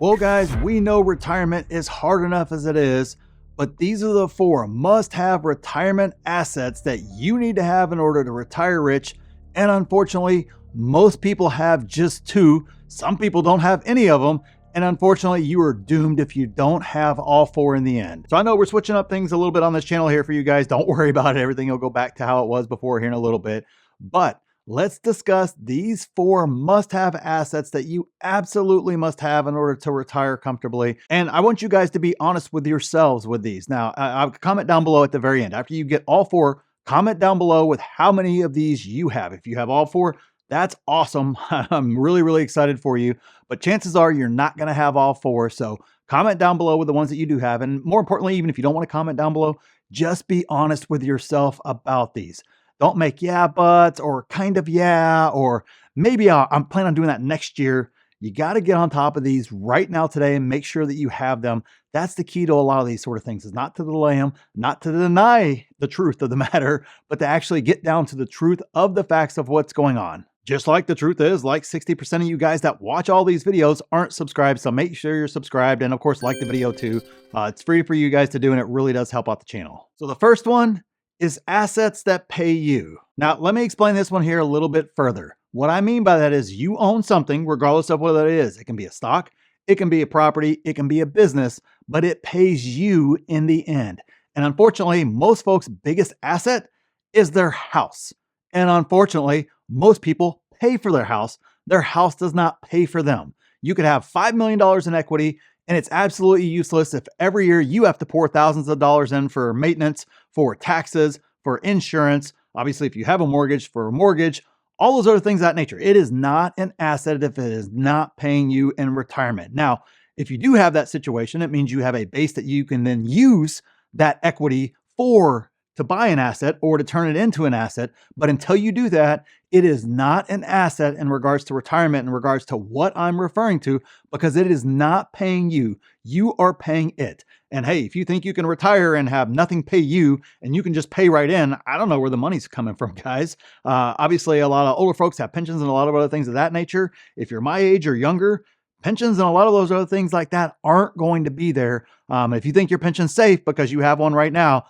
Well, guys, we know retirement is hard enough as it is, but these are the 4 must-have retirement assets that you need to have in order to retire rich. And unfortunately, most people have just 2. Some people don't have any of them. And unfortunately, you are doomed if you don't have all 4 in the end. So I know we're switching up things a little bit on this channel here for you guys. Don't worry about it. Everything will go back to how it was before here in a little bit. But let's discuss these 4 must-have assets that you absolutely must have in order to retire comfortably. And I want you guys to be honest with yourselves with these. Now, I'll comment down below at the very end. After you get all 4, comment down below with how many of these you have. If you have all 4, that's awesome. I'm really excited for you. But chances are you're not going to have all 4. So comment down below with the ones that you do have. And more importantly, even if you don't want to comment down below, just be honest with yourself about these. Don't make yeah buts or kind of yeah, or maybe I'm planning on doing that next year. You got to get on top of these right now today and make sure that you have them. That's the key to a lot of these sort of things, is not to delay them, not to deny the truth of the matter, but to actually get down to the truth of the facts of what's going on. Just like the truth is, like 60% of you guys that watch all these videos aren't subscribed. So make sure you're subscribed, and of course, like the video too. It's free for you guys to do, and it really does help out the channel. So the first one is assets that pay you. Now, let me explain this one here a little bit further. What I mean by that is you own something, regardless of what it is. It can be a stock, it can be a property, it can be a business, but it pays you in the end. And unfortunately, most folks' biggest asset is their house. And unfortunately, most people pay for their house. Their house does not pay for them. You could have $5 million in equity, and it's absolutely useless if every year you have to pour thousands of dollars in for maintenance, for taxes, for insurance. Obviously, if you have a mortgage, for a mortgage, all those other things of that nature. It is not an asset if it is not paying you in retirement. Now, if you do have that situation, it means you have a base that you can then use that equity to buy an asset or to turn it into an asset. But until you do that, it is not an asset in regards to retirement, in regards to what I'm referring to, because it is not paying you. You are paying it. And hey, if you think you can retire and have nothing pay you and you can just pay right in, I don't know where the money's coming from, guys. Obviously, a lot of older folks have pensions and a lot of other things of that nature. If you're my age or younger, pensions and a lot of those other things like that aren't going to be there. If you think your pension's safe because you have one right now,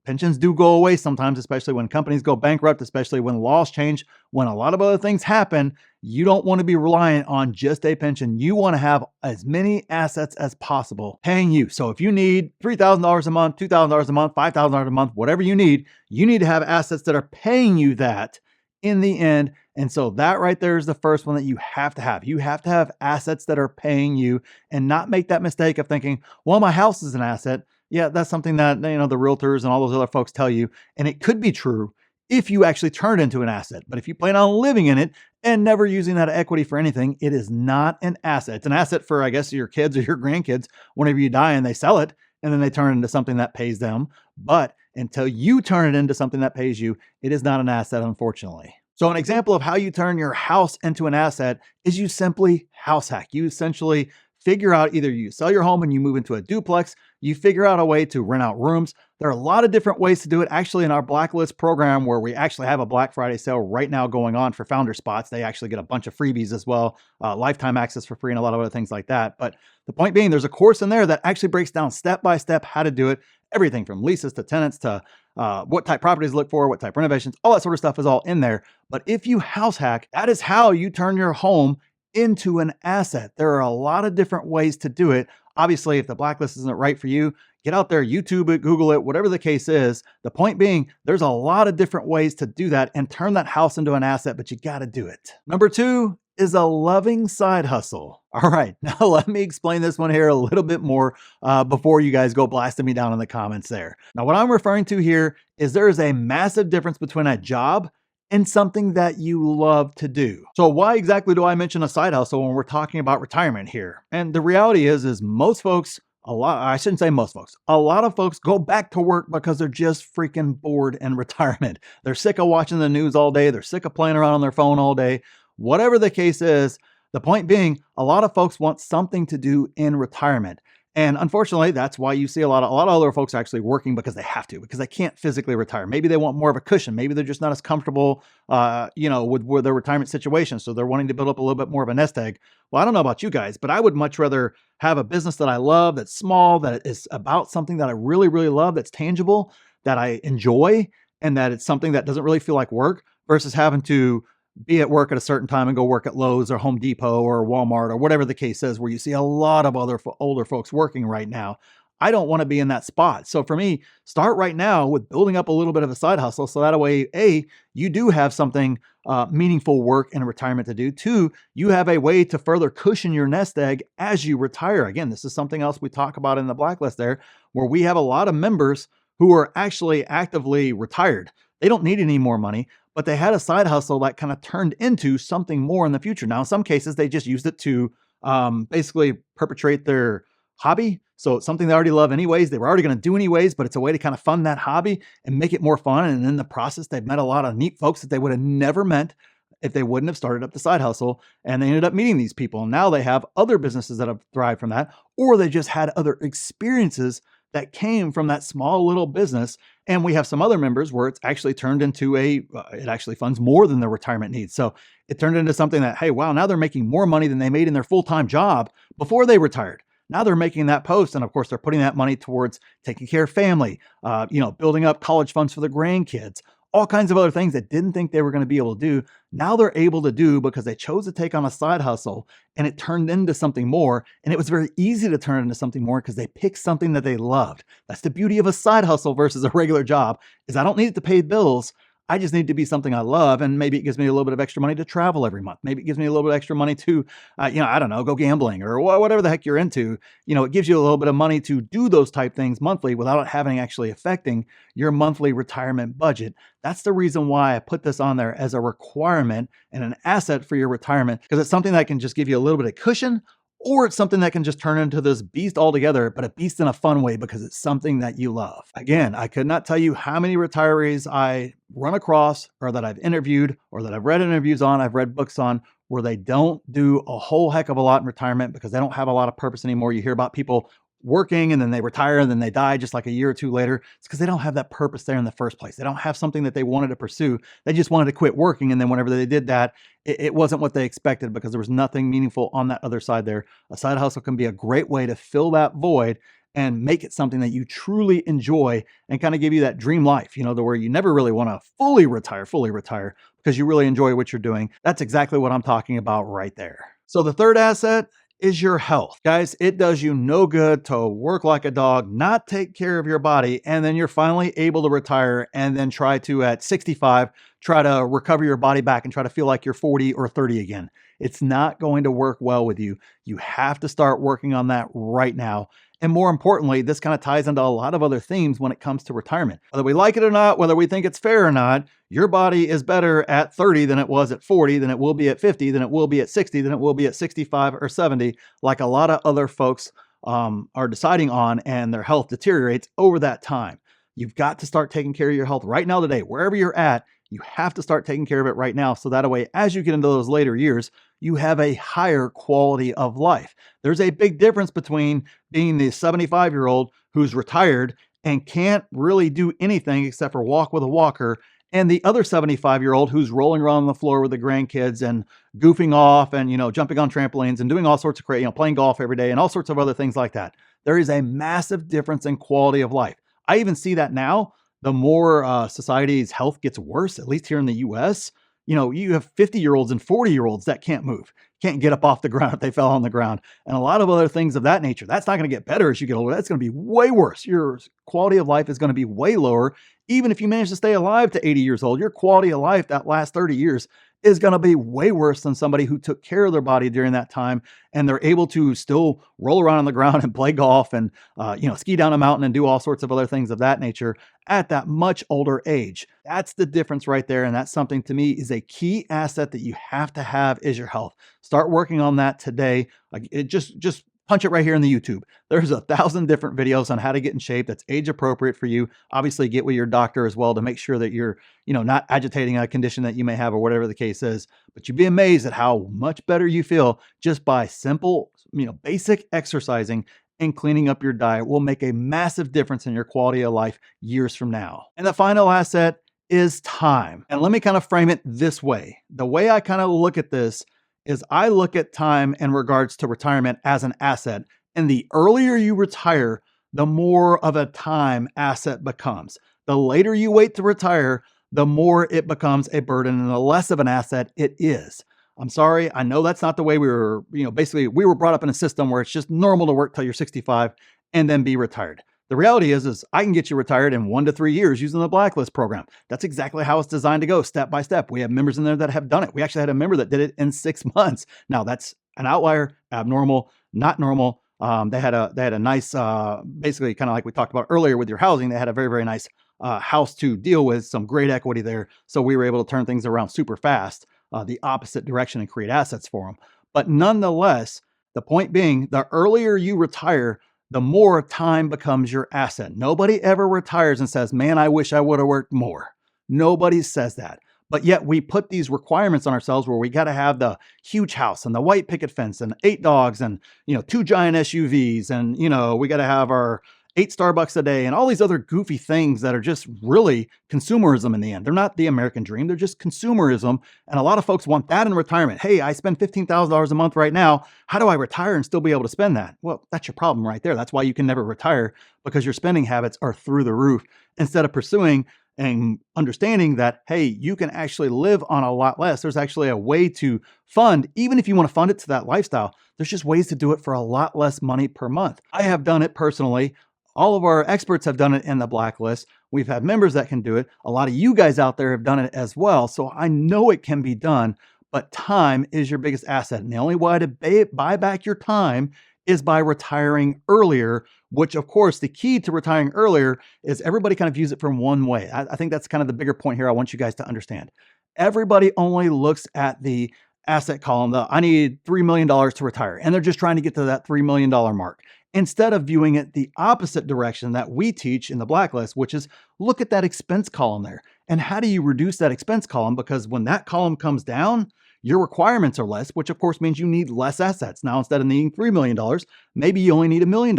pensions do go away sometimes, especially when companies go bankrupt, especially when laws change, when a lot of other things happen. You don't want to be reliant on just a pension. You want to have as many assets as possible paying you. So if you need $3,000 a month, $2,000 a month, $5,000 a month, whatever you need to have assets that are paying you that in the end. And so that right there is the first one that you have to have. You have to have assets that are paying you, and not make that mistake of thinking, well, my house is an asset. Yeah, that's something that, the realtors and all those other folks tell you. And it could be true if you actually turn it into an asset. But if you plan on living in it and never using that equity for anything, it is not an asset. It's an asset for, I guess, your kids or your grandkids whenever you die and they sell it and then they turn it into something that pays them. But until you turn it into something that pays you, it is not an asset, unfortunately. So an example of how you turn your house into an asset is you simply house hack. You essentially figure out, either you sell your home and you move into a duplex, you figure out a way to rent out rooms. There are a lot of different ways to do it. Actually, in our Blacklist program, where we actually have a Black Friday sale right now going on for founder spots, they actually get a bunch of freebies as well, lifetime access for free and a lot of other things like that. But the point being, there's a course in there that actually breaks down step by step how to do it. Everything from leases to tenants to what type properties to look for, what type renovations, all that sort of stuff is all in there. But if you house hack, that is how you turn your home into an asset. There are a lot of different ways to do it. Obviously, if the Blacklist isn't right for you, get out there, YouTube it, Google it, whatever the case is. The point being, there's a lot of different ways to do that and turn that house into an asset, but you got to do it. Number 2 is a loving side hustle. All right, now let me explain this one here a little bit more before you guys go blasting me down in the comments there. Now, what I'm referring to here is there is a massive difference between a job and something that you love to do. So why exactly do I mention a side hustle when we're talking about retirement here? And the reality is most folks, a lot of folks go back to work because they're just freaking bored in retirement. They're sick of watching the news all day. They're sick of playing around on their phone all day. Whatever the case is, the point being, a lot of folks want something to do in retirement. And unfortunately, that's why you see a lot of other folks actually working because they have to, because they can't physically retire. Maybe they want more of a cushion. Maybe they're just not as comfortable, with their retirement situation. So they're wanting to build up a little bit more of a nest egg. Well, I don't know about you guys, but I would much rather have a business that I love, that's small, that is about something that I really, really love, that's tangible, that I enjoy, and that it's something that doesn't really feel like work versus having to be at work at a certain time and go work at Lowe's or Home Depot or Walmart or whatever the case is, where you see a lot of other older folks working right now. I don't want to be in that spot. So for me, start right now with building up a little bit of a side hustle. So that way, A, you do have something meaningful work in retirement to do. Two, you have a way to further cushion your nest egg as you retire. Again, this is something else we talk about in the blacklist there, where we have a lot of members who are actually actively retired. They don't need any more money, but they had a side hustle that kind of turned into something more in the future. Now, in some cases, they just used it to basically perpetrate their hobby. So it's something they already love anyways. They were already going to do anyways, but it's a way to kind of fund that hobby and make it more fun. And in the process, they've met a lot of neat folks that they would have never met if they wouldn't have started up the side hustle. And they ended up meeting these people. And now they have other businesses that have thrived from that, or they just had other experiences that came from that small little business. And we have some other members where it's actually turned into it actually funds more than their retirement needs. So it turned into something that, hey, wow, now they're making more money than they made in their full-time job before they retired. Now they're making that post. And of course, they're putting that money towards taking care of family, building up college funds for their grandkids, all kinds of other things that didn't think they were going to be able to do. Now they're able to do because they chose to take on a side hustle and it turned into something more. And it was very easy to turn it into something more because they picked something that they loved. That's the beauty of a side hustle versus a regular job, is I don't need it to pay bills. I just need to be something I love. And maybe it gives me a little bit of extra money to travel every month. Maybe it gives me a little bit of extra money to, I don't know, go gambling or whatever the heck you're into. It gives you a little bit of money to do those type things monthly without it having actually affecting your monthly retirement budget. That's the reason why I put this on there as a requirement and an asset for your retirement, because it's something that can just give you a little bit of cushion, or it's something that can just turn into this beast altogether, but a beast in a fun way because it's something that you love. Again, I could not tell you how many retirees I run across or that I've interviewed or that I've read interviews on, I've read books on, where they don't do a whole heck of a lot in retirement because they don't have a lot of purpose anymore. You hear about people working and then they retire and then they die just like a year or two later. It's because they don't have that purpose there in the first place. They don't have something that they wanted to pursue. They just wanted to quit working. And then whenever they did that, it wasn't what they expected because there was nothing meaningful on that other side there. A side hustle can be a great way to fill that void and make it something that you truly enjoy and kind of give you that dream life, to where you never really want to fully retire because you really enjoy what you're doing. That's exactly what I'm talking about right there. So the third asset is your health. Guys, it does you no good to work like a dog, not take care of your body, and then you're finally able to retire and then try to, at 65, try to recover your body back and try to feel like you're 40 or 30 again. It's not going to work well with you. You have to start working on that right now. And more importantly, this kind of ties into a lot of other themes when it comes to retirement. Whether we like it or not, whether we think it's fair or not, your body is better at 30 than it was at 40, than it will be at 50, than it will be at 60, than it will be at 65 or 70, like a lot of other folks are deciding on, and their health deteriorates over that time. You've got to start taking care of your health right now today. Wherever you're at, you have to start taking care of it right now. So that way, as you get into those later years, you have a higher quality of life. There's a big difference between being the 75-year-old who's retired and can't really do anything except for walk with a walker, and the other 75-year-old who's rolling around on the floor with the grandkids and goofing off and, jumping on trampolines and doing all sorts of crazy, playing golf every day and all sorts of other things like that. There is a massive difference in quality of life. I even see that now. The more society's health gets worse, at least here in the US, you have 50-year-olds and 40-year-olds that can't move, can't get up off the ground if they fell on the ground, and a lot of other things of that nature. That's not going to get better as you get older. That's going to be way worse. Your quality of life is going to be way lower. Even if you manage to stay alive to 80 years old, your quality of life that last 30 years is going to be way worse than somebody who took care of their body during that time, and they're able to still roll around on the ground and play golf and ski down a mountain and do all sorts of other things of that nature at that much older age. That's the difference right there, and that's something to me is a key asset that you have to have is your health. Start working on that today. Just punch it right here in the YouTube. There's 1,000 different videos on how to get in shape that's age appropriate for you. Obviously, get with your doctor as well to make sure that you're, not agitating a condition that you may have or whatever the case is. But you'd be amazed at how much better you feel just by simple, basic exercising and cleaning up your diet will make a massive difference in your quality of life years from now. And the final asset is time. And let me kind of frame it this way. The way I kind of look at this is I look at time in regards to retirement as an asset. And the earlier you retire, the more of a time asset becomes. The later you wait to retire, the more it becomes a burden and the less of an asset it is. I'm sorry, I know that's not the way we were, basically we were brought up in a system where it's just normal to work till you're 65 and then be retired. The reality is I can get you retired in 1 to 3 years using the Blacklist program. That's exactly how it's designed to go, step by step. We have members in there that have done it. We actually had a member that did it in 6 months. Now that's an outlier, abnormal, not normal. They had a nice, basically kind of like we talked about earlier with your housing, they had a very, very nice house to deal with, some great equity there. So we were able to turn things around super fast, the opposite direction, and create assets for them. But nonetheless, the point being, the earlier you retire, the more time becomes your asset. Nobody ever retires and says, man, I wish I would have worked more. Nobody says that. But yet we put these requirements on ourselves where we got to have the huge house and the white picket fence and 8 dogs and, 2 giant SUVs. And, we got to have our 8 Starbucks a day and all these other goofy things that are just really consumerism in the end. They're not the American dream. They're just consumerism. And a lot of folks want that in retirement. Hey, I spend $15,000 a month right now. How do I retire and still be able to spend that? Well, that's your problem right there. That's why you can never retire, because your spending habits are through the roof, instead of pursuing and understanding that, hey, you can actually live on a lot less. There's actually a way to fund, even if you want to fund it to that lifestyle, there's just ways to do it for a lot less money per month. I have done it personally. All of our experts have done it in the Blacklist. We've had members that can do it. A lot of you guys out there have done it as well. So I know it can be done, but time is your biggest asset. And the only way to buy back your time is by retiring earlier, which of course, the key to retiring earlier is everybody kind of views it from one way. I think that's kind of the bigger point here I want you guys to understand. Everybody only looks at the asset column, I need $3 million to retire, and they're just trying to get to that $3 million mark, instead of viewing it the opposite direction that we teach in the Blacklist, which is look at that expense column there. And how do you reduce that expense column? Because when that column comes down, your requirements are less, which of course means you need less assets. Now, instead of needing $3 million, maybe you only need $1 million.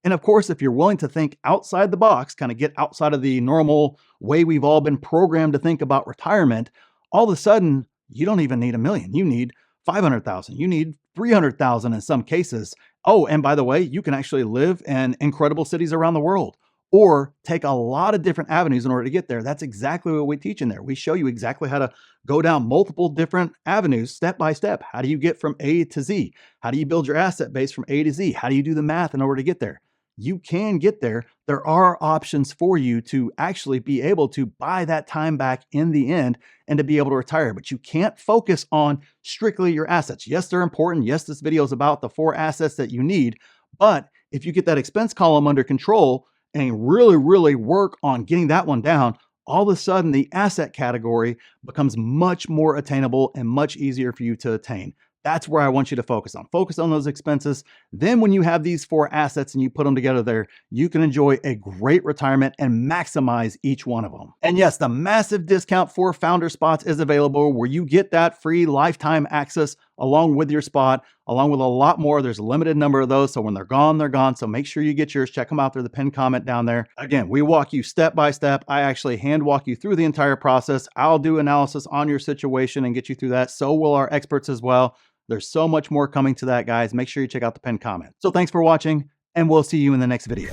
And of course, if you're willing to think outside the box, kind of get outside of the normal way we've all been programmed to think about retirement, all of a sudden, you don't even need $1 million. You need 500,000. You need 300,000 in some cases. Oh, and by the way, you can actually live in incredible cities around the world, or take a lot of different avenues in order to get there. That's exactly what we teach in there. We show you exactly how to go down multiple different avenues step by step. How do you get from A to Z? How do you build your asset base from A to Z? How do you do the math in order to get there? You can get there. There are options for you to actually be able to buy that time back in the end and to be able to retire, but you can't focus on strictly your assets. Yes, they're important. Yes, this video is about the 4 assets that you need, but if you get that expense column under control and really, really work on getting that one down, all of a sudden the asset category becomes much more attainable and much easier for you to attain. That's where I want you to focus on. Focus on those expenses. Then when you have these 4 assets and you put them together there, you can enjoy a great retirement and maximize each one of them. And yes, the massive discount for founder spots is available, where you get that free lifetime access along with your spot, along with a lot more. There's a limited number of those, so when they're gone, they're gone. So make sure you get yours. Check them out. They're the pinned comment down there. Again, we walk you step by step. I actually hand walk you through the entire process. I'll do analysis on your situation and get you through that. So will our experts as well. There's so much more coming to that, guys. Make sure you check out the pinned comment. So thanks for watching, and we'll see you in the next video.